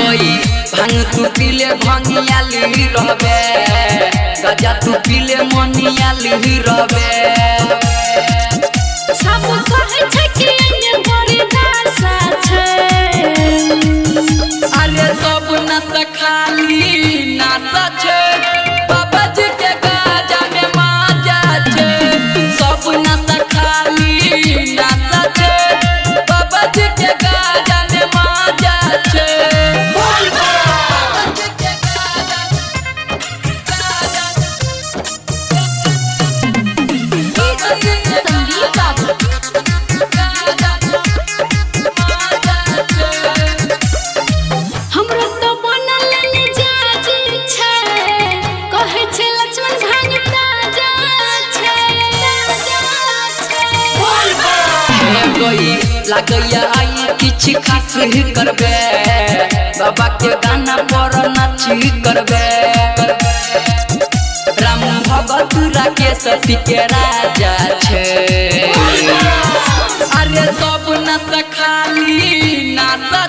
गई भांग तू पीले भंगियाली रहबे गजा तू पीले मनियाली रहबे सब कहे छै कि एने बड़ी दासा छै अरे सब नशा खाली नासा छै बाबा जी के गाजा में माजा छै सब नशा खाली नासा छै बाबा जी के गाजा में माजा छै हमरो तो बनल मिजाज छै कहे छै लक्ष्मण भांग ताजा छै गई लागैया आई किछ खास करबे बाबा के गाना पर नाच करबे राम भगत राकेश के राजा छै अरे सब नशा खाली नाचा